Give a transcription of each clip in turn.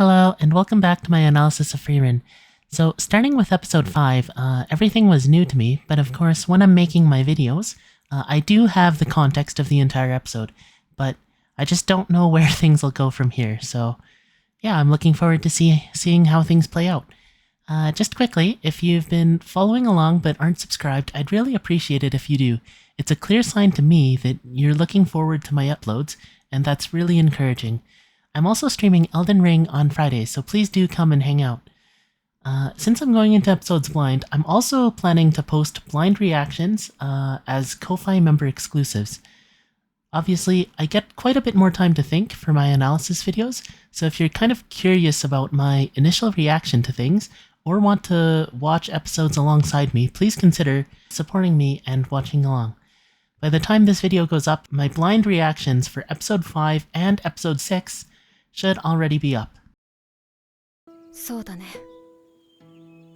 Hello, and welcome back to my analysis of Frieren. So, starting with episode 5, everything was new to me, but of course, when I'm making my videos, I do have the context of the entire episode, but I just don't know where things will go from here, so yeah, I'm looking forward to seeing how things play out. Just quickly, if you've been following along but aren't subscribed, I'd really appreciate it if you do. It's a clear sign to me that you're looking forward to my uploads, and that's really encouraging. I'm also streaming Elden Ring on Fridays, so please do come and hang out. Since I'm going into episodes blind, I'm also planning to post blind reactions as Ko-Fi member exclusives. Obviously, I get quite a bit more time to think for my analysis videos, so if you're kind of curious about my initial reaction to things, or want to watch episodes alongside me, please consider supporting me and watching along. By the time this video goes up, my blind reactions for episode 5 and episode 6 should already be up. そうだね。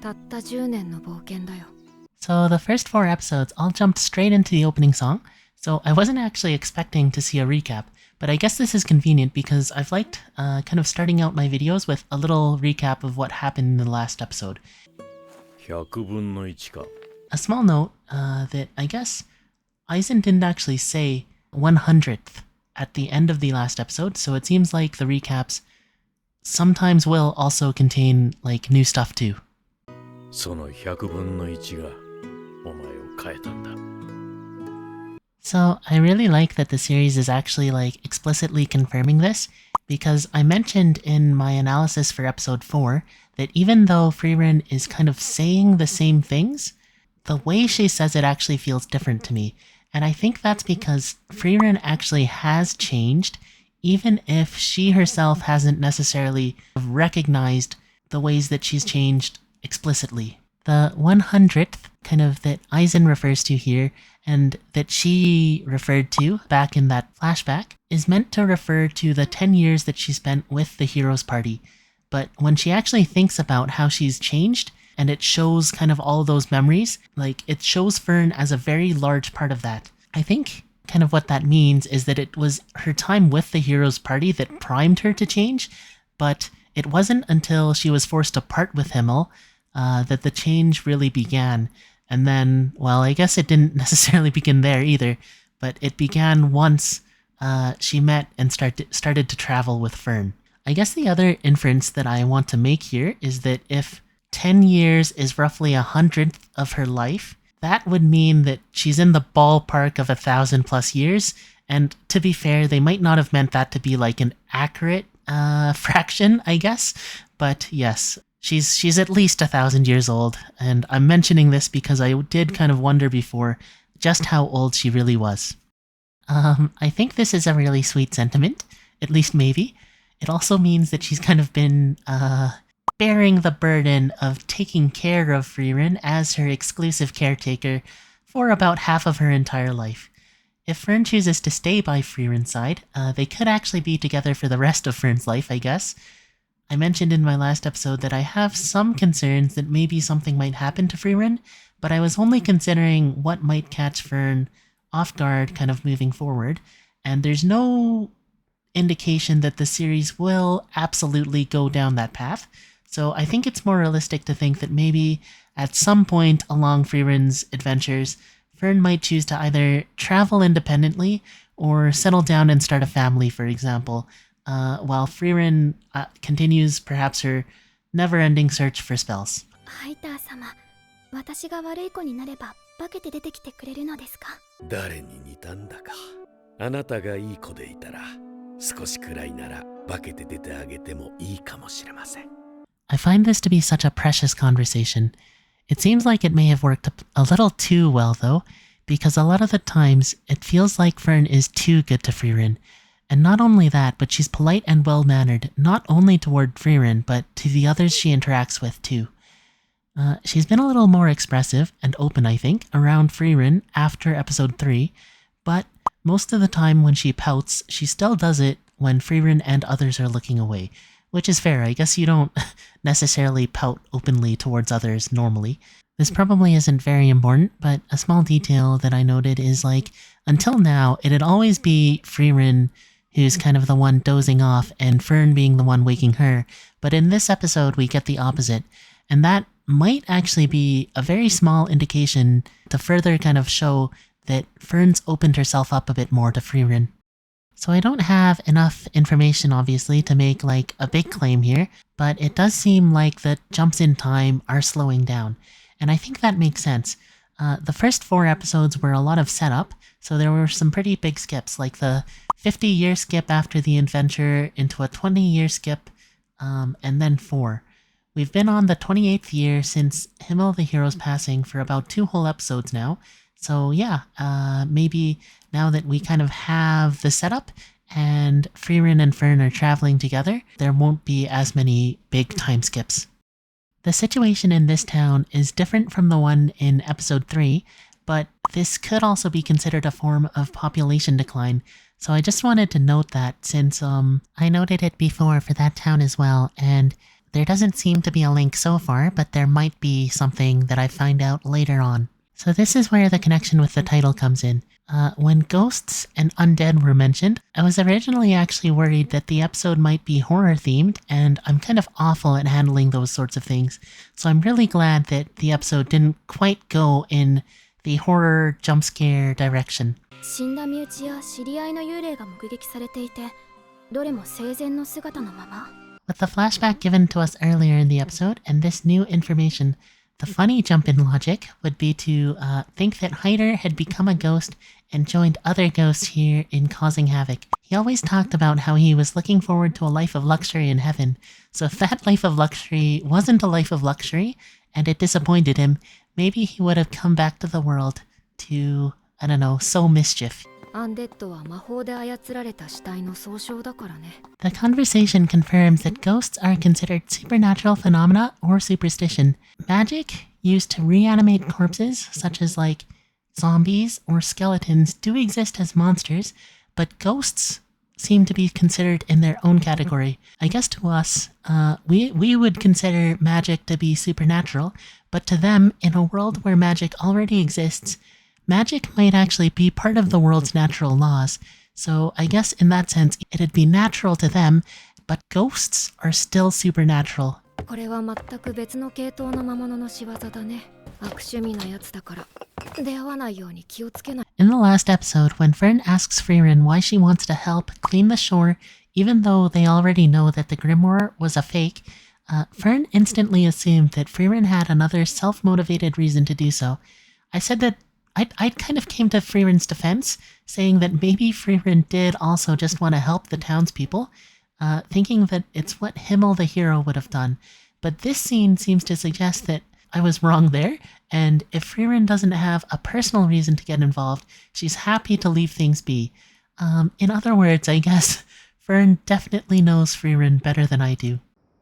たった10年の冒険だよ。 So the first 4 episodes all jumped straight into the opening song, so I wasn't actually expecting to see a recap, but I guess this is convenient because I've liked kind of starting out my videos with a little recap of what happened in the last episode. 100分の1か。 A small note that I guess Aizen didn't actually say 100th at the end of the last episode, so it seems like the recaps sometimes will also contain like new stuff too. その100分の1がお前を変えたんだ。 So I really like that the series is actually like explicitly confirming this, because I mentioned in my analysis for episode 4 that even though Frieren is kind of saying the same things, the way she says it actually feels different to me. And I think that's because Frieren actually has changed, even if she herself hasn't necessarily recognized the ways that she's changed explicitly. The 100th, kind of that Aizen refers to here, and that she referred to back in that flashback, is meant to refer to the 10 years that she spent with the Heroes Party. But when she actually thinks about how she's changed, and it shows kind of all those memories, like it shows Fern as a very large part of that. I think kind of what that means is that it was her time with the Heroes Party that primed her to change, but it wasn't until she was forced to part with Himmel that the change really began. And then, well, I guess it didn't necessarily begin there either, but it began once she met and started to travel with Fern. I guess the other inference that I want to make here is that if 10 years is roughly 100th of her life, that would mean that she's in the ballpark of 1,000+ years, and to be fair, they might not have meant that to be like an accurate fraction, I guess, but yes, she's at least 1,000 years old, and I'm mentioning this because I did kind of wonder before just how old she really was. I think this is a really sweet sentiment, at least maybe. It also means that she's kind of been bearing the burden of taking care of Frieren as her exclusive caretaker for about half of her entire life. If Fern chooses to stay by Frieren's side, they could actually be together for the rest of Fern's life, I guess. I mentioned in my last episode that I have some concerns that maybe something might happen to Frieren, but I was only considering what might catch Fern off guard kind of moving forward, and there's no indication that the series will absolutely go down that path. So I think it's more realistic to think that maybe at some point along Frieren's adventures, Fern might choose to either travel independently or settle down and start a family, for example, while Frieren continues perhaps her never-ending search for spells. ハイター様、私が悪い子になれば化けて出てきてくれるのですか？誰に似たんだか。あなたがいい子でいたら、少しくらいなら化けて出てあげてもいいかもしれません。 I find this to be such a precious conversation. It seems like it may have worked a little too well, though, because a lot of the times it feels like Fern is too good to Frieren. And not only that, but she's polite and well-mannered, not only toward Frieren, but to the others she interacts with, too. She's been a little more expressive and open, I think, around Frieren after episode 3, but most of the time when she pouts, she still does it when Frieren and others are looking away. Which is fair, I guess you don't necessarily pout openly towards others normally. This probably isn't very important, but a small detail that I noted is like, until now, it'd always be Frieren who's kind of the one dozing off and Fern being the one waking her. But in this episode, we get the opposite. And that might actually be a very small indication to further kind of show that Fern's opened herself up a bit more to Frieren. So I don't have enough information, obviously, to make like a big claim here, but it does seem like the jumps in time are slowing down. And I think that makes sense. The first 4 episodes were a lot of setup, so there were some pretty big skips, like the 50-year skip after the adventure into a 20-year skip, and then 4. We've been on the 28th year since Himmel the Hero's passing for about 2 whole episodes now. So yeah, maybe now that we kind of have the setup and Frieren and Fern are traveling together, there won't be as many big time skips. The situation in this town is different from the one in episode 3, but this could also be considered a form of population decline. So I just wanted to note that since I noted it before for that town as well, and there doesn't seem to be a link so far, but there might be something that I find out later on. So this is where the connection with the title comes in. When ghosts and undead were mentioned, I was originally actually worried that the episode might be horror themed, and I'm kind of awful at handling those sorts of things. So I'm really glad that the episode didn't quite go in the horror jump scare direction. 死んだ身内や知り合いの幽霊が目撃されていて、どれも生前の姿のまま。 With the flashback given to us earlier in the episode and this new information, the funny jump in logic would be to think that Heiter had become a ghost and joined other ghosts here in causing havoc. He always talked about how he was looking forward to a life of luxury in heaven. So if that life of luxury wasn't a life of luxury and it disappointed him, maybe he would have come back to the world to, I don't know, sow mischief. アンデッドは魔法で操られた死体の総称だからね。 The conversation confirms that ghosts are considered supernatural phenomena or superstition. Magic used to reanimate corpses, such as like zombies or skeletons, do exist as monsters, but ghosts seem to be considered in their own category. I guess to us, we would consider magic to be supernatural, but to them, in a world where magic already exists, magic might actually be part of the world's natural laws. So I guess in that sense, it'd be natural to them, but ghosts are still supernatural. これは全く別の系統の魔物の仕業だね。悪趣味なやつだから、出会わないように気をつけない。 In the last episode, when Fern asks Frieren why she wants to help clean the shore, even though they already know that the grimoire was a fake, Fern instantly assumed that Frieren had another self-motivated reason to do so. I said that I kind of came to Frieren's defense, saying that maybe Frieren did also just want to help the townspeople, thinking that it's what Himmel the hero would have done. But this scene seems to suggest that I was wrong there, and if Frieren doesn't have a personal reason to get involved, she's happy to leave things be. In other words, I guess, Fern definitely knows Frieren better than I do.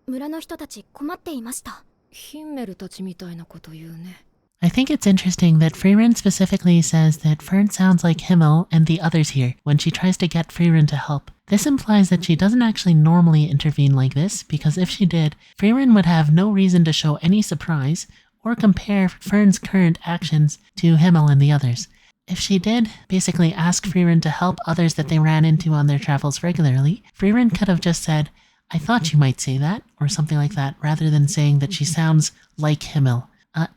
村の人たち困っていました。ヒンメルたちみたいなこと言うね。 I think it's interesting that Frieren specifically says that Fern sounds like Himmel and the others here when she tries to get Frieren to help. This implies that she doesn't actually normally intervene like this, because if she did, Frieren would have no reason to show any surprise or compare Fern's current actions to Himmel and the others. If she did basically ask Frieren to help others that they ran into on their travels regularly, Frieren could have just said, "I thought you might say that," or something like that, rather than saying that she sounds like Himmel.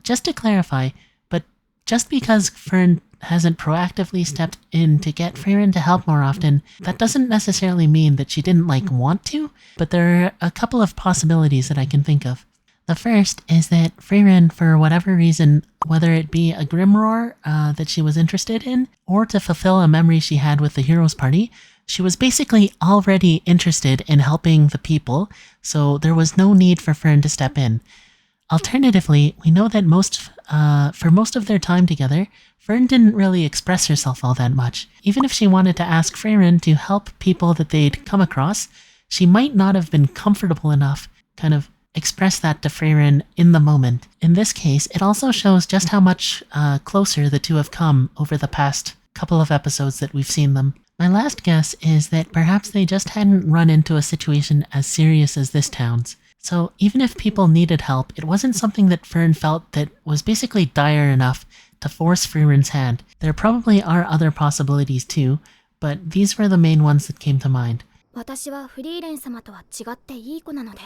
Just to clarify, but just because Fern hasn't proactively stepped in to get Frieren to help more often, that doesn't necessarily mean that she didn't want to, but there are a couple of possibilities that I can think of. The first is that Frieren, for whatever reason, whether it be a grimoire that she was interested in, or to fulfill a memory she had with the Heroes Party, she was basically already interested in helping the people, so there was no need for Fern to step in. Alternatively, we know that for most of their time together, Fern didn't really express herself all that much. Even if she wanted to ask Frieren to help people that they'd come across, she might not have been comfortable enough kind of express that to Frieren in the moment. In this case, it also shows just how much closer the two have come over the past couple of episodes that we've seen them. My last guess is that perhaps they just hadn't run into a situation as serious as this town's. So even if people needed help, it wasn't something that Fern felt that was basically dire enough to force Frieren's hand. There probably are other possibilities too, but these were the main ones that came to mind. 私はフリーレン様とは違っていい子なので。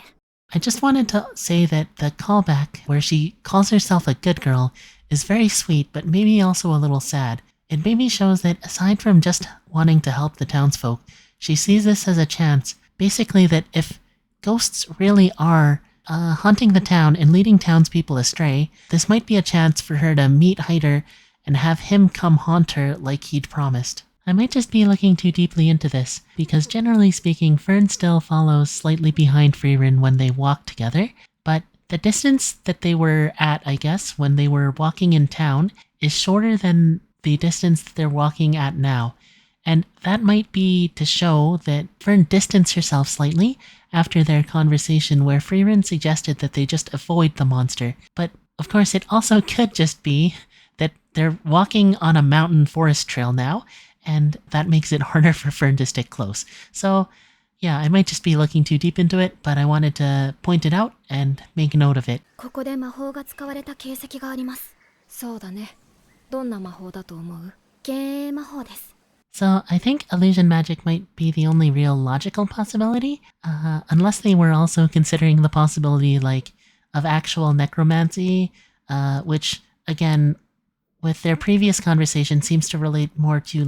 I just wanted to say that the callback where she calls herself a good girl is very sweet, but maybe also a little sad. It maybe shows that aside from just wanting to help the townsfolk, she sees this as a chance, basically that if ghosts really are haunting the town and leading townspeople astray, this might be a chance for her to meet Heiter and have him come haunt her like he'd promised. I might just be looking too deeply into this, because generally speaking, Fern still follows slightly behind Frieren when they walk together, but the distance that they were at, I guess, when they were walking in town is shorter than the distance that they're walking at now. And that might be to show that Fern distanced herself slightly after their conversation where Frieren suggested that they just avoid the monster. But of course, it also could just be that they're walking on a mountain forest trail now, and that makes it harder for Fern to stick close. So yeah, I might just be looking too deep into it, but I wanted to point it out and make note of it. ここで魔法が使われた形跡があります。そうだね。どんな魔法だと思う？幻影魔法です。 So I think illusion magic might be the only real logical possibility, unless they were also considering the possibility of actual necromancy, which again, with their previous conversation seems to relate more to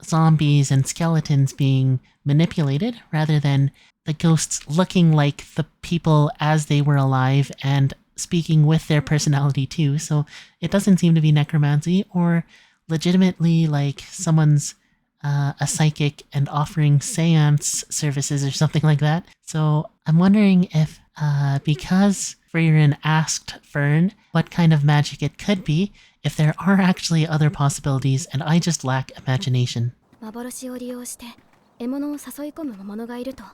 zombies and skeletons being manipulated rather than the ghosts looking like the people as they were alive and speaking with their personality too. So it doesn't seem to be necromancy or legitimately someone's a psychic and offering seance services or something like that. So I'm wondering if because Frieren asked Fern what kind of magic it could be, if there are actually other possibilities and I just lack imagination. 幻を利用して獲物を誘い込む魔物がいると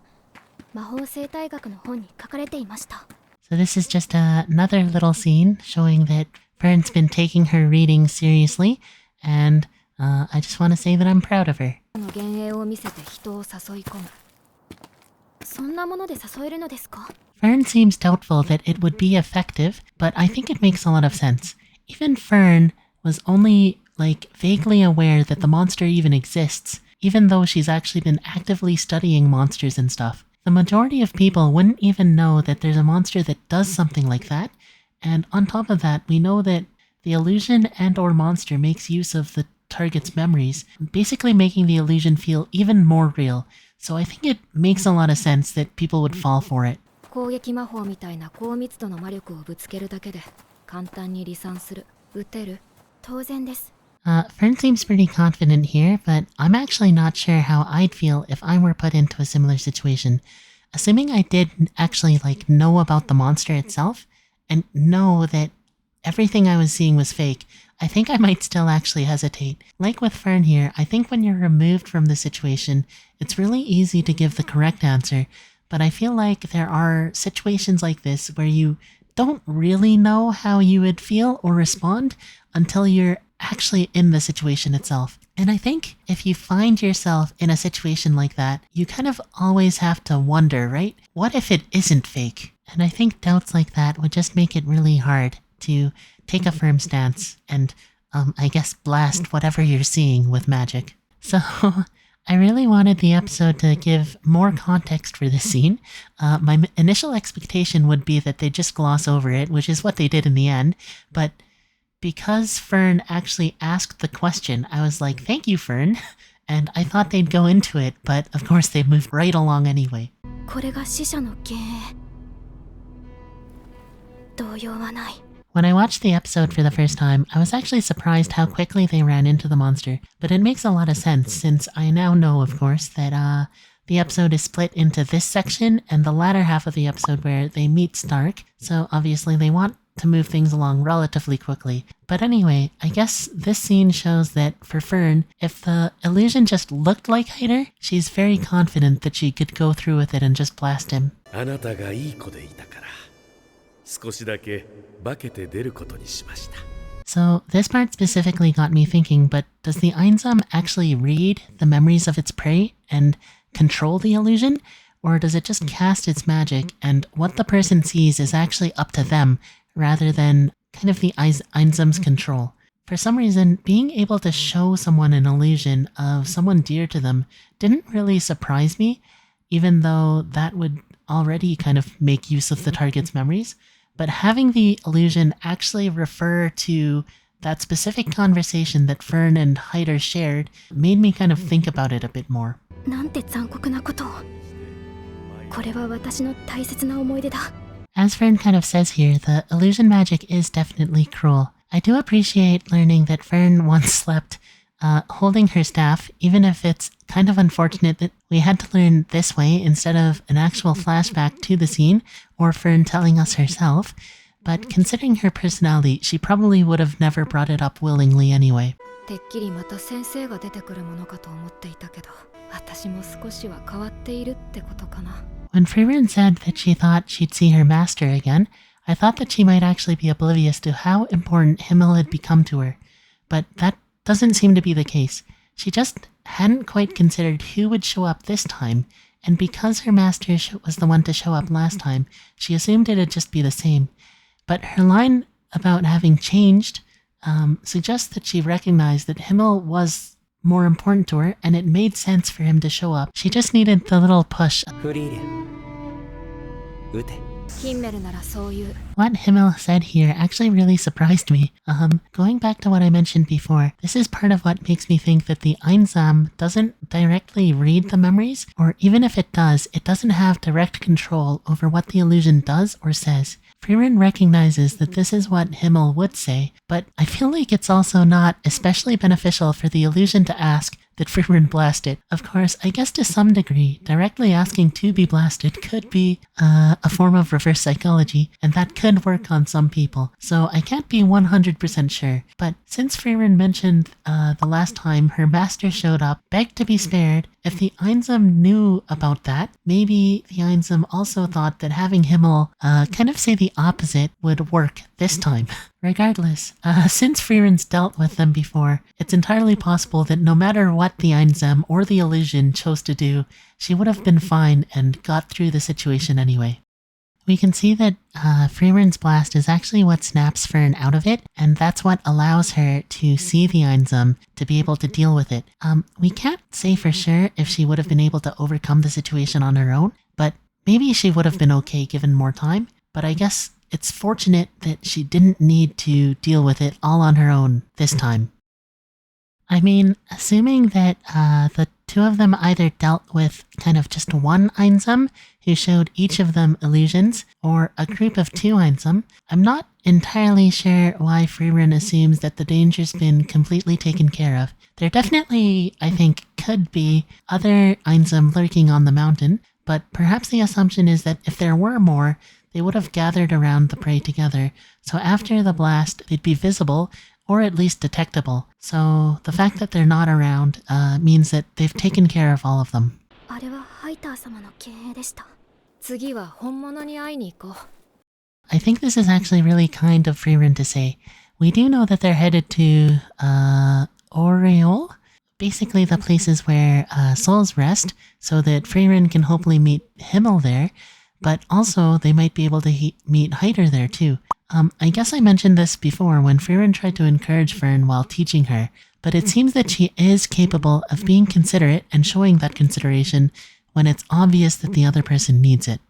魔法生態学の本に書かれていました。 So this is just another little scene showing that Fern's been taking her reading seriously, and I just want to say that I'm proud of her. の幻影を見せて人を誘い込む。そんなもので誘えるのですか？ Fern seems doubtful that it would be effective, but I think it makes a lot of sense. Even Fern was only vaguely aware that the monster even exists, even though she's actually been actively studying monsters and stuff. The majority of people wouldn't even know that there's a monster that does something like that, and on top of that, we know that the illusion and/or monster makes use of the target's memories, basically making the illusion feel even more real. So I think it makes a lot of sense that people would fall for it. 攻撃魔法みたいな高密度の魔力をぶつけるだけで簡単に離散する、撃てる、当然です。Fern seems pretty confident here, but I'm actually not sure how I'd feel if I were put into a similar situation. Assuming I did actually know about the monster itself and know that everything I was seeing was fake, I think I might still actually hesitate. Like with Fern here, I think when you're removed from the situation, it's really easy to give the correct answer, but I feel like there are situations like this where you don't really know how you would feel or respond until you're actually in the situation itself. And I think if you find yourself in a situation like that, you kind of always have to wonder, right? What if it isn't fake? And I think doubts like that would just make it really hard to take a firm stance and, I guess, blast whatever you're seeing with magic. So I really wanted the episode to give more context for this scene. My initial expectation would be that they just gloss over it, which is what they did in the end, but because Fern actually asked the question, I was like, thank you, Fern, and I thought they'd go into it, but of course they moved right along anyway. これが死者の幻影。動揺はない。 When I watched the episode for the first time, I was actually surprised how quickly they ran into the monster, but it makes a lot of sense since I now know, of course, that the episode is split into this section and the latter half of the episode where they meet Stark, so obviously they want to move things along relatively quickly. But anyway, I guess this scene shows that for Fern, if the illusion just looked like Heiter, she's very confident that she could go through with it and just blast him. あなたがいい子でいたから少しだけ化けて出ることにしました。 So this part specifically got me thinking, but does the Einzam actually read the memories of its prey and control the illusion? Or does it just cast its magic and what the person sees is actually up to them rather than kind of the Einzam's control? For some reason, being able to show someone an illusion of someone dear to them didn't really surprise me, even though that would already kind of make use of the target's memories. But having the illusion actually refer to that specific conversation that Fern and Heiter shared made me kind of think about it a bit more. なんて残酷なことを。これは私の大切な思い出だ。As Fern kind of says here, the illusion magic is definitely cruel. I do appreciate learning that Fern once slept holding her staff, even if it's kind of unfortunate that we had to learn this way instead of an actual flashback to the scene or Fern telling us herself. But considering her personality, she probably would have never brought it up willingly anyway. てっきりまた先生が出てくるものかと思っていたけど、私も少しは変わっているってことかな。When Frieren said that she thought she'd see her master again, I thought that she might actually be oblivious to how important Himmel had become to her. But that doesn't seem to be the case. She just hadn't quite considered who would show up this time, and because her master was the one to show up last time, she assumed it'd just be the same. But her line about having changed suggests that she recognized that Himmel was more important to her, and it made sense for him to show up. She just needed the little push. Frieren. Ute. ヒンメルならそういう。 What Himmel said here actually really surprised me. Going back to what I mentioned before, this is part of what makes me think that the Einsam doesn't directly read the memories, or even if it does, it doesn't have direct control over what the illusion does or says. Frieren recognizes that this is what Himmel would say, but I feel like it's also not especially beneficial for the illusion to ask that Frieren blast it. Of course, I guess to some degree, directly asking to be blasted could be a form of reverse psychology, and that could work on some people, so I can't be 100% sure. But since Frieren mentioned the last time her master showed up, begged to be spared, if the Einsam knew about that, maybe the Einsam also thought that having Himmel kind of say the opposite would work this time. Regardless, since Frieren's dealt with them before, it's entirely possible that no matter what the Einsam or the illusion chose to do, she would have been fine and got through the situation anyway. We can see that Frieren's blast is actually what snaps Fern out of it, and that's what allows her to see the Einsam to be able to deal with it. We can't say for sure if she would have been able to overcome the situation on her own, but maybe she would have been okay given more time, but I guess it's fortunate that she didn't need to deal with it all on her own this time. I mean, assuming that the two of them either dealt with kind of just one Einsam who showed each of them illusions, or a group of two Einsam, I'm not entirely sure why Frieren assumes that the danger's been completely taken care of. There definitely, I think, could be other Einsam lurking on the mountain, but perhaps the assumption is that if there were more, they would have gathered around the prey together, so after the blast, they'd be visible, or at least detectable. So the fact that they're not around means that they've taken care of all of them. あれはハイター様の経営でした。次は本物に会いに行こう。 I think this is actually really kind of Frieren to say. We do know that they're headed to Aureole, basically the places where souls rest, so that Frieren can hopefully meet Himmel there, but also they might be able to meet Heiter there too. I guess I mentioned this before when Frieren tried to encourage Fern while teaching her, but it seems that she is capable of being considerate and showing that consideration when it's obvious that the other person needs it.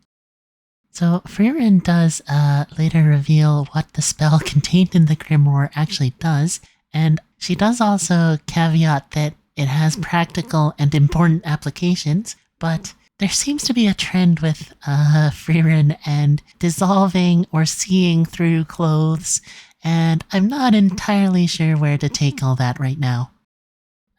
So Frieren does later reveal what the spell contained in the Grimoire actually does, and she does also caveat that it has practical and important applications, but there seems to be a trend with Frieren and dissolving or seeing through clothes, and I'm not entirely sure where to take all that right now.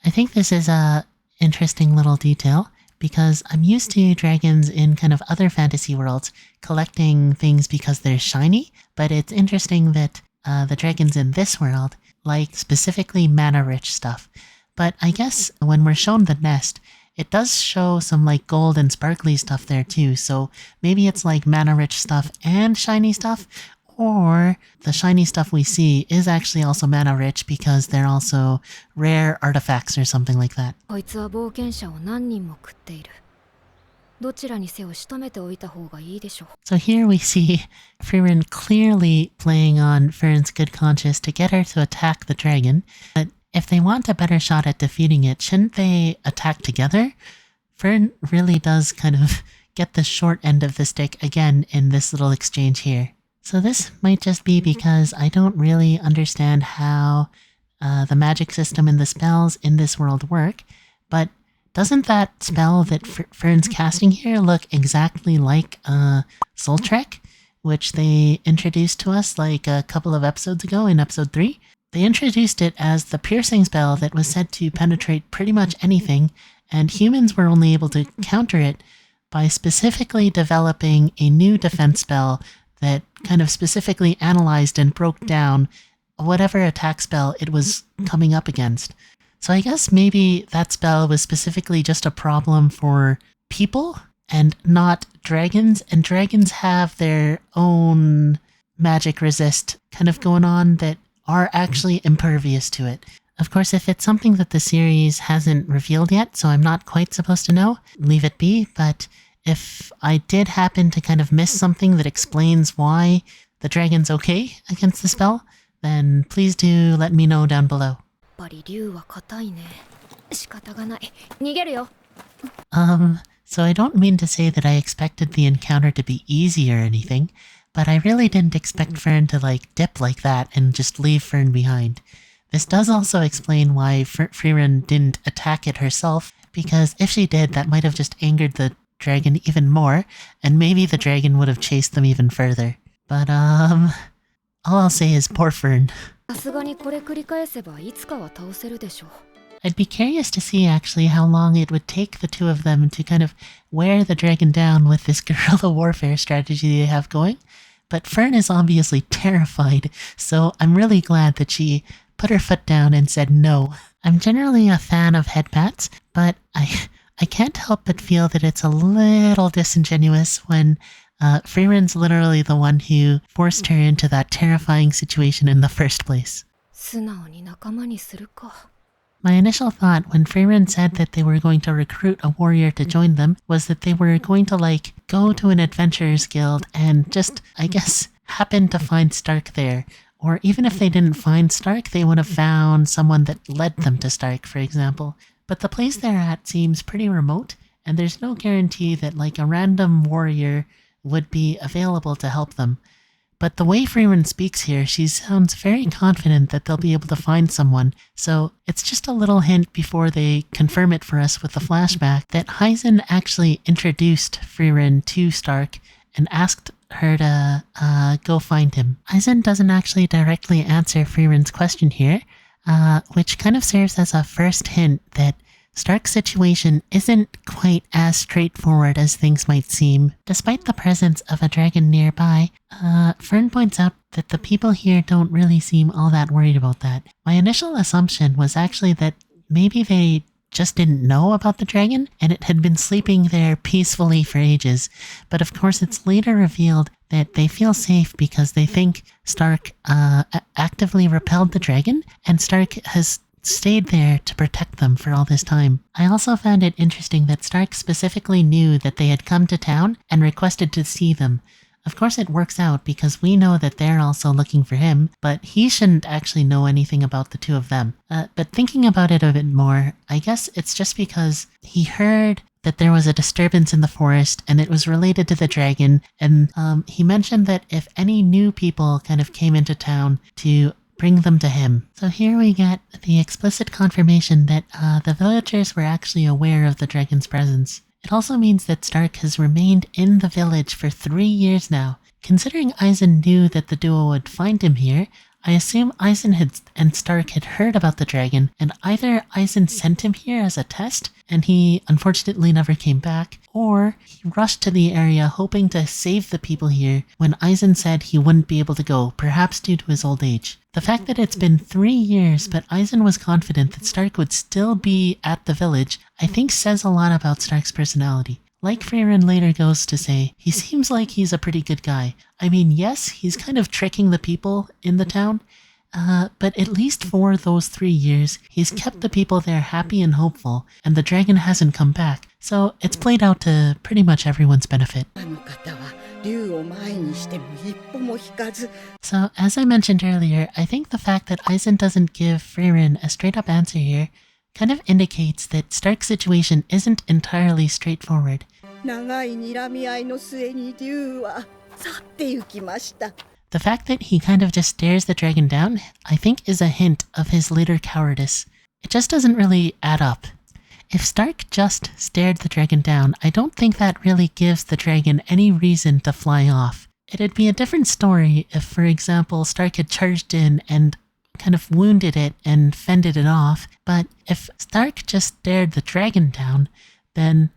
I think this is a interesting little detail, because I'm used to dragons in kind of other fantasy worlds collecting things because they're shiny, but it's interesting that the dragons in this world like specifically mana-rich stuff. But I guess when we're shown the nest, it does show some like gold and sparkly stuff there too, so maybe it's like mana-rich stuff and shiny stuff, or the shiny stuff we see is actually also mana-rich because they're also rare artifacts or something like that. こいつは冒険者を何人も食っている。どちらにせよ仕留めておいた方がいいでしょう。 So here we see Frieren clearly playing on Fern's good conscience to get her to attack the dragon. But if they want a better shot at defeating it, shouldn't they attack together? Fern really does kind of get the short end of the stick again in this little exchange here. So this might just be because I don't really understand how the magic system and the spells in this world work, but doesn't that spell that Fern's casting here look exactly like Soul Trek, which they introduced to us like a couple of episodes ago in episode 3? They introduced it as the piercing spell that was said to penetrate pretty much anything, and humans were only able to counter it by specifically developing a new defense spell that kind of specifically analyzed and broke down whatever attack spell it was coming up against. So I guess maybe that spell was specifically just a problem for people and not dragons, and dragons have their own magic resist kind of going on that are actually impervious to it. Of course, if it's something that the series hasn't revealed yet, so I'm not quite supposed to know, leave it be, but if I did happen to kind of miss something that explains why the dragon's okay against the spell, then please do let me know down below. やっぱり竜は硬いね。仕方がない。逃げるよ。 So I don't mean to say that I expected the encounter to be easy or anything, but I really didn't expect Fern to dip like that and just leave Fern behind. This does also explain why Frieren didn't attack it herself, because if she did, that might have just angered the dragon even more, and maybe the dragon would have chased them even further. But all I'll say is poor Fern. さすがにこれ繰り返せばいつかは倒せるでしょう。 I'd be curious to see actually how long it would take the two of them to kind of wear the dragon down with this guerrilla warfare strategy they have going. But Fern is obviously terrified, so I'm really glad that she put her foot down and said no. I'm generally a fan of headbats, but I can't help but feel that it's a little disingenuous when Frieren's literally the one who forced her into that terrifying situation in the first place. 素直に仲間にするか。 My initial thought when Frieren said that they were going to recruit a warrior to join them was that they were going to go to an adventurers guild and just, I guess, happen to find Stark there. Or even if they didn't find Stark, they would have found someone that led them to Stark, for example. But the place they're at seems pretty remote, and there's no guarantee that a random warrior would be available to help them. But the way Frieren speaks here, she sounds very confident that they'll be able to find someone, so it's just a little hint before they confirm it for us with the flashback that Heisen actually introduced Frieren to Stark and asked her to go find him. Heisen doesn't actually directly answer Frieren's question here, which kind of serves as a first hint that Stark's situation isn't quite as straightforward as things might seem. Despite the presence of a dragon nearby, Fern points out that the people here don't really seem all that worried about that. My initial assumption was actually that maybe they just didn't know about the dragon and it had been sleeping there peacefully for ages. But of course it's later revealed that they feel safe because they think Stark actively repelled the dragon, and Stark has stayed there to protect them for all this time. I also found it interesting that Stark specifically knew that they had come to town and requested to see them. Of course it works out because we know that they're also looking for him, but he shouldn't actually know anything about the two of them. But thinking about it a bit more, I guess it's just because he heard that there was a disturbance in the forest and it was related to the dragon, and he mentioned that if any new people kind of came into town to bring them to him. So here we get the explicit confirmation that the villagers were actually aware of the dragon's presence. It also means that Stark has remained in the village for 3 years now. Considering Eisen knew that the duo would find him here, I assume Eisen and Stark had heard about the dragon, and either Eisen sent him here as a test, and he unfortunately never came back, or he rushed to the area hoping to save the people here when Eisen said he wouldn't be able to go, perhaps due to his old age. The fact that it's been 3 years, but Eisen was confident that Stark would still be at the village, I think says a lot about Stark's personality. Like Frieren later goes to say, he seems like he's a pretty good guy. I mean, yes, he's kind of tricking the people in the town, but at least for those 3 years, he's kept the people there happy and hopeful, and the dragon hasn't come back. So it's played out to pretty much everyone's benefit. あの方は竜を前にしても一歩も引かず So, as I mentioned earlier, I think the fact that Eisen doesn't give Frieren a straight-up answer here kind of indicates that Stark's situation isn't entirely straightforward. 長い睨み合いの末に竜は去って行きました The fact that he kind of just stares the dragon down, I think is a hint of his later cowardice. It just doesn't really add up. If Stark just stared the dragon down, I don't think that really gives the dragon any reason to fly off. It'd be a different story if, for example, Stark had charged in and kind of wounded it and fended it off, but if Stark just stared the dragon down, then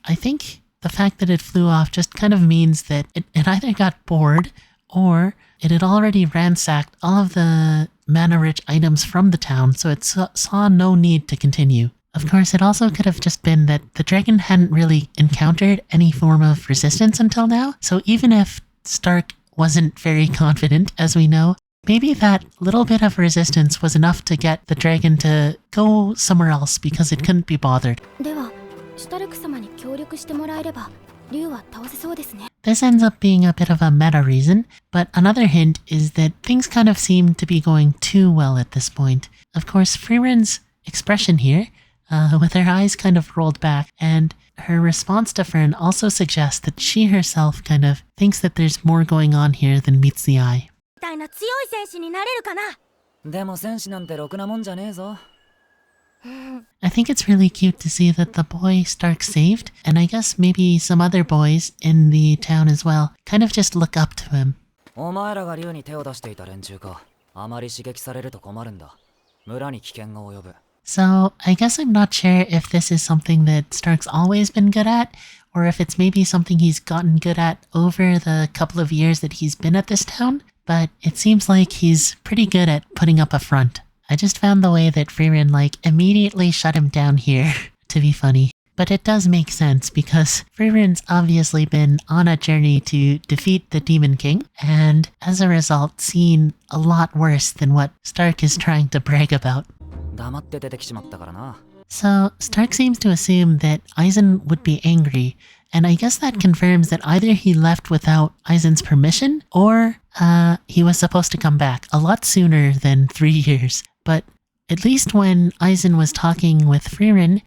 I think the fact that it flew off just kind of means that it either got bored or it had already ransacked all of the mana-rich items from the town, so it saw no need to continue. Of course, it also could have just been that the dragon hadn't really encountered any form of resistance until now, so even if Stark wasn't very confident, as we know, maybe that little bit of resistance was enough to get the dragon to go somewhere else because it couldn't be bothered. ではシュタルク様に協力してもらえれば竜は倒せそうですね This ends up being a bit of a meta reason, but another hint is that things kind of seem to be going too well at this point. Of course, Frieren's expression here, with her eyes kind of rolled back, and her response to Fern also suggests that she herself kind of thinks that there's more going on here than meets the eye. みたいな強い戦士になれるかなでも戦士なんてろくなもんじゃねえぞ I think it's really cute to see that the boy Stark saved, and I guess maybe some other boys in the town as well, kind of just look up to him. お前らが竜に手を出していた連中かあまり刺激されると困るんだ村に危険が及ぶ So, I guess I'm not sure if this is something that Stark's always been good at, or if it's maybe something he's gotten good at over the couple of years that he's been at this town, but it seems like he's pretty good at putting up a front. I just found the way that Frieren, immediately shut him down here to be funny. But it does make sense because Frieren's obviously been on a journey to defeat the Demon King, and as a result seen a lot worse than what Stark is trying to brag about. 黙って出てきちまったからな So, Stark seems to assume that Eisen would be angry, and I guess that confirms that either he left without Eisen's permission, or he was supposed to come back a lot sooner than 3 years. But at least when Eisen was talking with Frieren,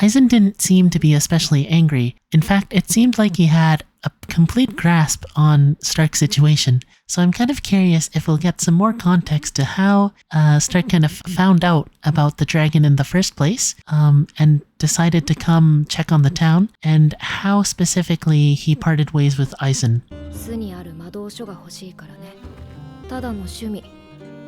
Eisen didn't seem to be especially angry. In fact, it seemed like he had a complete grasp on Stark's situation. So I'm kind of curious if we'll get some more context to how Stark kind of found out about the dragon in the first place, and decided to come check on the town, and how specifically he parted ways with Eisen. 巣にある魔導書が欲しいからねただの趣味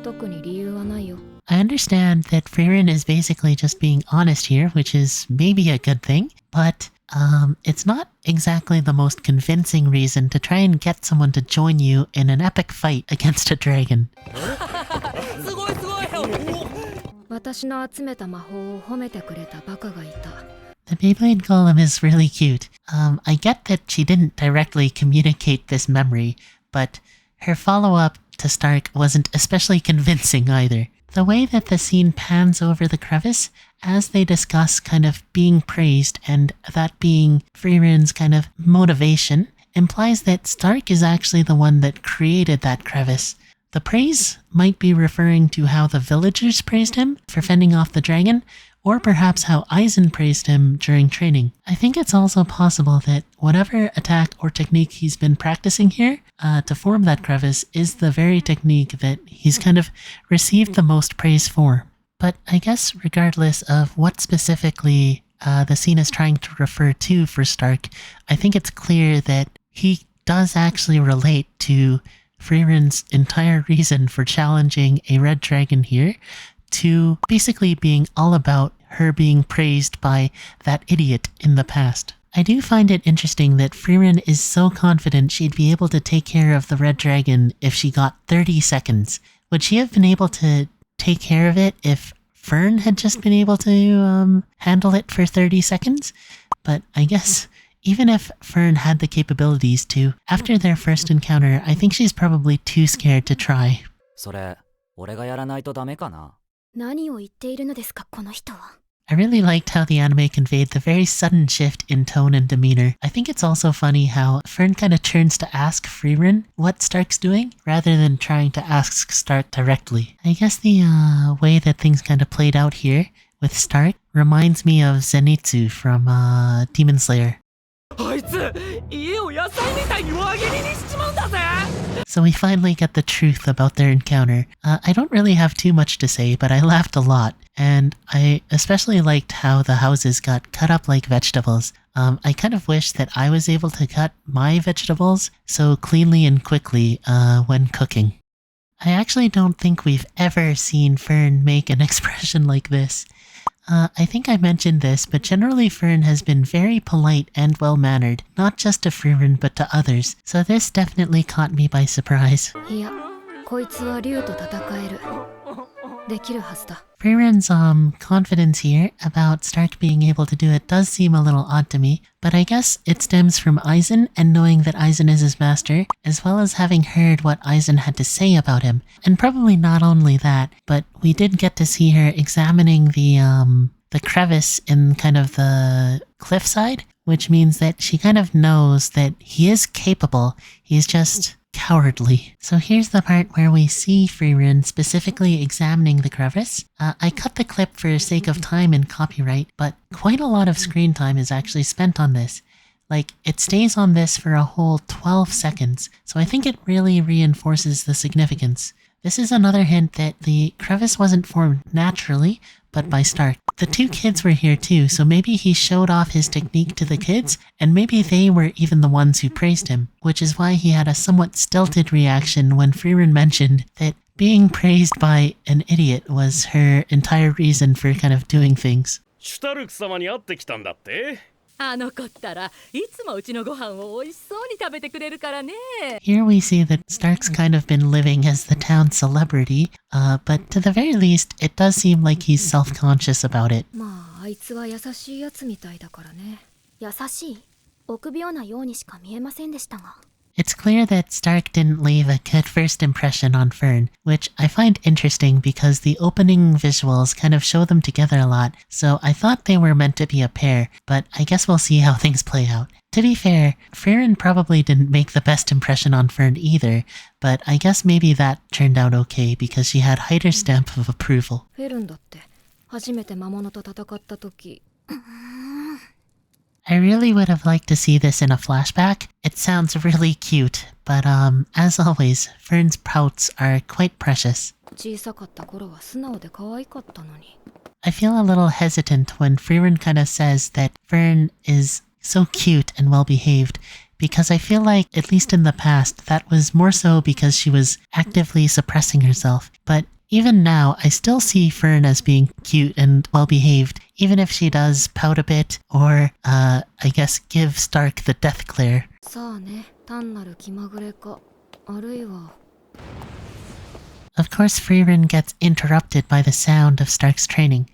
特に理由はないよ I understand that Frieren is basically just being honest here, which is maybe a good thing, but it's not exactly the most convincing reason to try and get someone to join you in an epic fight against a dragon. すごいすごい私の集めた魔法を褒めてくれたバカがいた The Beyblade Golem is really cute. I get that she didn't directly communicate this memory, but her follow-up to Stark wasn't especially convincing either. The way that the scene pans over the crevice as they discuss kind of being praised and that being Frieren's kind of motivation implies that Stark is actually the one that created that crevice. The praise might be referring to how the villagers praised him for fending off the dragon, or perhaps how Eisen praised him during training. I think it's also possible that whatever attack or technique he's been practicing here to form that crevice is the very technique that he's kind of received the most praise for. But I guess regardless of what specifically the scene is trying to refer to for Stark, I think it's clear that he does actually relate to Frieren's entire reason for challenging a red dragon here, to basically being all about her being praised by that idiot in the past. I do find it interesting that Frieren is so confident she'd be able to take care of the red dragon if she got 30 seconds. Would she have been able to take care of it if Fern had just been able to handle it for 30 seconds? But I guess even if Fern had the capabilities to, after their first encounter, I think she's probably too scared to try. それ俺がやらないとダメかな何を言っているのですかこの人は I I really liked how the anime conveyed the very sudden shift in tone and demeanor. I think it's also funny how Fern kind of turns to ask Frieren what Stark's doing, rather than trying to ask Stark directly. I guess the way that things kind of played out here with Stark reminds me of Zenitsu from Demon Slayer. So we finally get the truth about their encounter. I don't really have too much to say, but I laughed a lot, and I especially liked how the houses got cut up like vegetables. I kind of wish that I was able to cut my vegetables so cleanly and quickly when cooking. I actually don't think we've ever seen Fern make an expression like this. I think I mentioned this, but generally Fern has been very polite and well-mannered, not just to Frieren but to others, so this definitely caught me by surprise. いや、こいつは竜と戦える。できるはずだ。Frieren's confidence here about Stark being able to do it does seem a little odd to me, but I guess it stems from Aizen and knowing that Aizen is his master, as well as having heard what Aizen had to say about him. And probably not only that, but we did get to see her examining the crevice in kind of the cliffside, which means that she kind of knows that he is capable, he's just cowardly. So here's the part where we see Frieren specifically examining the crevice. I cut the clip for sake of time and copyright, but quite a lot of screen time is actually spent on this. Like, it stays on this for a whole 12 seconds, so I think it really reinforces the significance. This is another hint that the crevice wasn't formed naturally, but by Stark. The two kids were here too, so maybe he showed off his technique to the kids, and maybe they were even the ones who praised him, which is why he had a somewhat stilted reaction when Frieren mentioned that being praised by an idiot was her entire reason for kind of doing things. シュタルク様に会ってきたんだって？あの子ったらいつもうちのご飯を美味しそうに食べてくれるからね。 Here we see that Stark's kind of been living as the town celebrity, but to the very least, it does seem like he's self-conscious about it. まあ、あいつは優しいやつみたいだからね。優しい？臆病なようにしか見えませんでしたが。It's clear that Stark didn't leave a good first impression on Fern, which I find interesting because the opening visuals kind of show them together a lot, so I thought they were meant to be a pair, but I guess we'll see how things play out. To be fair, Frieren probably didn't make the best impression on Fern either, but I guess maybe that turned out okay because she had Heiter's stamp of approval. フェルンだって初めて魔物と戦った時。I really would have liked to see this in a flashback. It sounds really cute, but as always, Fern's pouts are quite precious. 小さかった頃は素直で可愛かったのに。I feel a little hesitant when Frieren kind of says that Fern is so cute and well-behaved, because I feel like, at least in the past, that was more so because she was actively suppressing herself. But even now, I still see Fern as being cute and well-behaved, even if she does pout a bit, or, I guess, give Stark the death glare. さあね、単なる気まぐれか、あるいは。Of course, Frieren gets interrupted by the sound of Stark's training.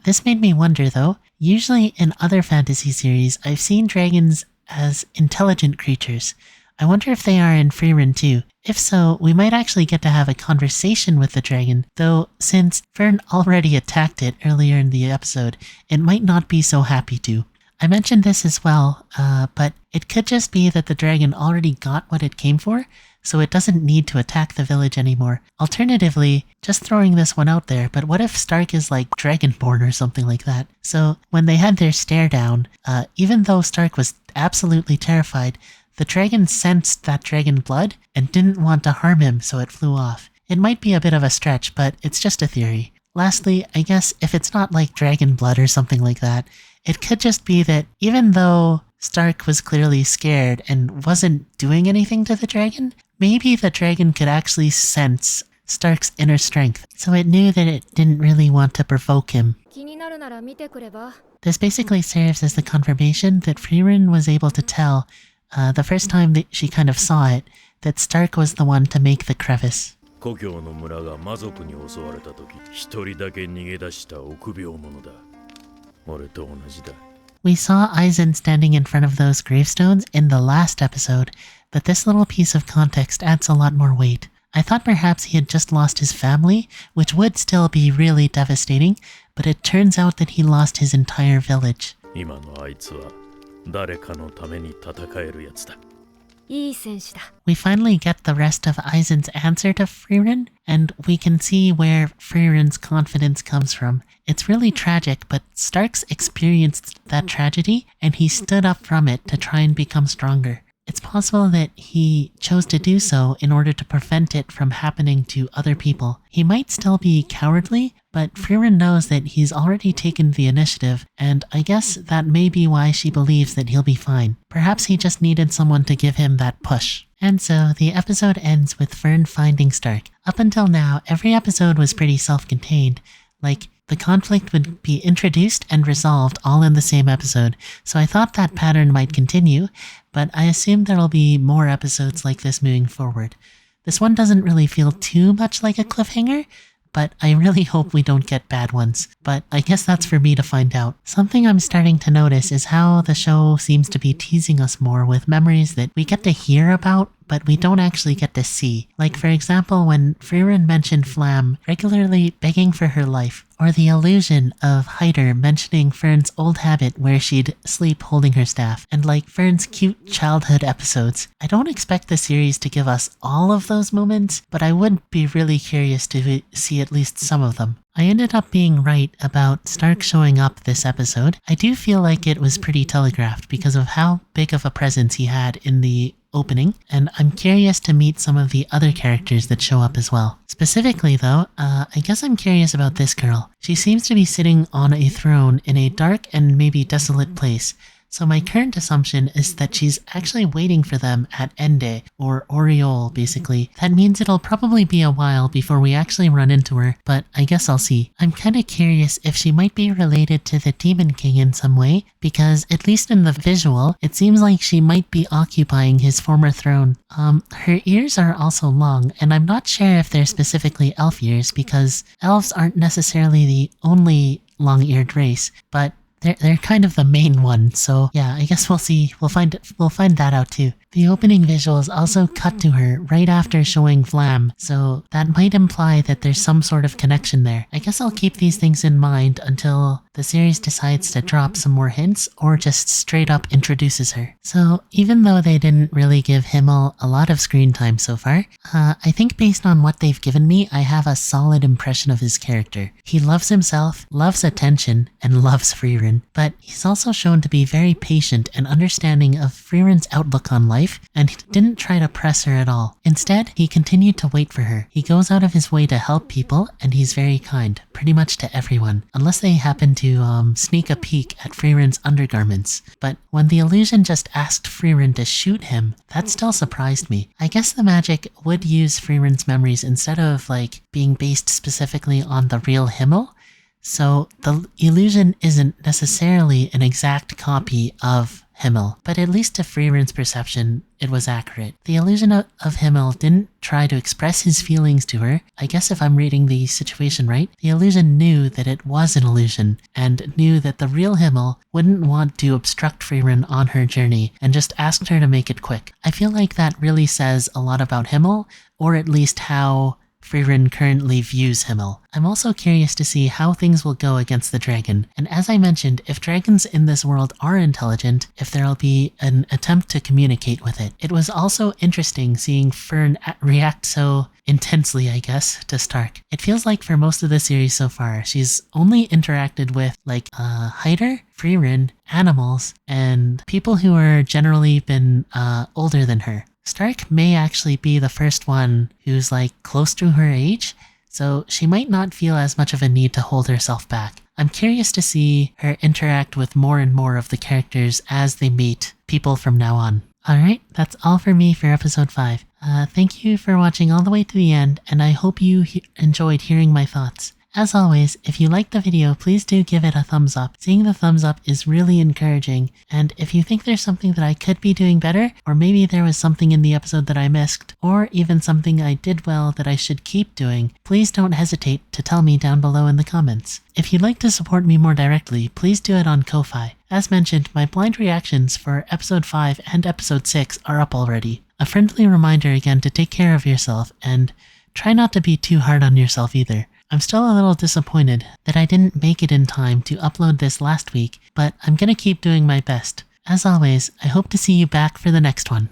This made me wonder, though. Usually in other fantasy series, I've seen dragons as intelligent creatures. I wonder if they are in Frieren too. If so, we might actually get to have a conversation with the dragon, though since Fern already attacked it earlier in the episode, it might not be so happy to. I mentioned this as well, but it could just be that the dragon already got what it came for, so it doesn't need to attack the village anymore. Alternatively, just throwing this one out there, but what if Stark is like Dragonborn or something like that? So when they had their stare down, even though Stark was absolutely terrified, the dragon sensed that dragon blood and didn't want to harm him, so it flew off. It might be a bit of a stretch, but it's just a theory. Lastly, I guess if it's not like dragon blood or something like that, it could just be that even though Stark was clearly scared and wasn't doing anything to the dragon, maybe the dragon could actually sense Stark's inner strength, so it knew that it didn't really want to provoke him. 気になるなら見てくれば。 This basically serves as the confirmation that Frieren was able to tell, the first time that she kind of saw it, that Stark was the one to make the crevice. 故郷の村が魔族に襲われた時、一人だけ逃げ出した臆病者だ。俺と同じだ。We saw Aizen standing in front of those gravestones in the last episode, but this little piece of context adds a lot more weight. I thought perhaps he had just lost his family, which would still be really devastating, but it turns out that he lost his entire village. 今のあいつは誰かのために戦えるやつだ。いい戦士だ。 We finally get the rest of Aizen's answer to Frieren, and we can see where Frieren's confidence comes from. It's really tragic, but Starks experienced that tragedy, and he stood up from it to try and become stronger. It's possible that he chose to do so in order to prevent it from happening to other people. He might still be cowardly, but Frieren knows that he's already taken the initiative, and I guess that may be why she believes that he'll be fine. Perhaps he just needed someone to give him that push. And so, the episode ends with Fern finding Stark. Up until now, every episode was pretty self-contained. Like, the conflict would be introduced and resolved all in the same episode, so I thought that pattern might continue, but I assume there'll be more episodes like this moving forward. This one doesn't really feel too much like a cliffhanger, but I really hope we don't get bad ones. But I guess that's for me to find out. Something I'm starting to notice is how the show seems to be teasing us more with memories that we get to hear about, but we don't actually get to see. Like, for example, when Frieren mentioned Flam regularly begging for her life, or the illusion of Heiter mentioning Fern's old habit where she'd sleep holding her staff, and like Fern's cute childhood episodes. I don't expect the series to give us all of those moments, but I would be really curious to see at least some of them. I ended up being right about Stark showing up this episode. I do feel like it was pretty telegraphed because of how big of a presence he had in the opening, and I'm curious to meet some of the other characters that show up as well. Specifically though, I guess I'm curious about this girl. She seems to be sitting on a throne in a dark and maybe desolate place. So my current assumption is that she's actually waiting for them at Ende, or Oriole, basically. That means it'll probably be a while before we actually run into her, but I guess I'll see. I'm kinda curious if she might be related to the Demon King in some way, because at least in the visual, it seems like she might be occupying his former throne. Her ears are also long, and I'm not sure if they're specifically elf ears, because elves aren't necessarily the only long-eared race, but they're kind of the main one, so yeah, I guess we'll see. We'll find that out too. The opening visuals also cut to her right after showing Flam, so that might imply that there's some sort of connection there. I guess I'll keep these things in mind until the series decides to drop some more hints or just straight up introduces her. So even though they didn't really give Himmel a lot of screen time so far, I think based on what they've given me, I have a solid impression of his character. He loves himself, loves attention, and loves Frieren, but he's also shown to be very patient and understanding of Frieren's outlook on life, and he didn't try to press her at all. Instead, he continued to wait for her. He goes out of his way to help people, and he's very kind, pretty much to everyone, unless they happen to sneak a peek at Frieren's undergarments. But when the illusion just asked Frieren to shoot him, that still surprised me. I guess the magic would use Frieren's memories instead of like being based specifically on the real Himmel. So the illusion isn't necessarily an exact copy of Himmel, but at least to Frieren's perception, it was accurate. The illusion of Himmel didn't try to express his feelings to her. I guess if I'm reading the situation right, the illusion knew that it was an illusion, and knew that the real Himmel wouldn't want to obstruct Frieren on her journey, and just asked her to make it quick. I feel like that really says a lot about Himmel, or at least how Frieren currently views Himmel. I'm also curious to see how things will go against the dragon, and as I mentioned, if dragons in this world are intelligent, if there'll be an attempt to communicate with it. It was also interesting seeing Fern react so intensely, I guess, to Stark. It feels like for most of the series so far, she's only interacted with like Heiter, Frieren, animals, and people who are generally been older than her. Stark may actually be the first one who's like close to her age, so she might not feel as much of a need to hold herself back. I'm curious to see her interact with more and more of the characters as they meet people from now on. Alright, that's all for me for episode 5. Thank you for watching all the way to the end, and I hope you enjoyed hearing my thoughts. As always, if you liked the video, please do give it a thumbs up. Seeing the thumbs up is really encouraging, and if you think there's something that I could be doing better, or maybe there was something in the episode that I missed, or even something I did well that I should keep doing, please don't hesitate to tell me down below in the comments. If you'd like to support me more directly, please do it on Ko-Fi. As mentioned, my blind reactions for episode 5 and episode 6 are up already. A friendly reminder again to take care of yourself, and try not to be too hard on yourself either. I'm still a little disappointed that I didn't make it in time to upload this last week, but I'm gonna keep doing my best. As always, I hope to see you back for the next one.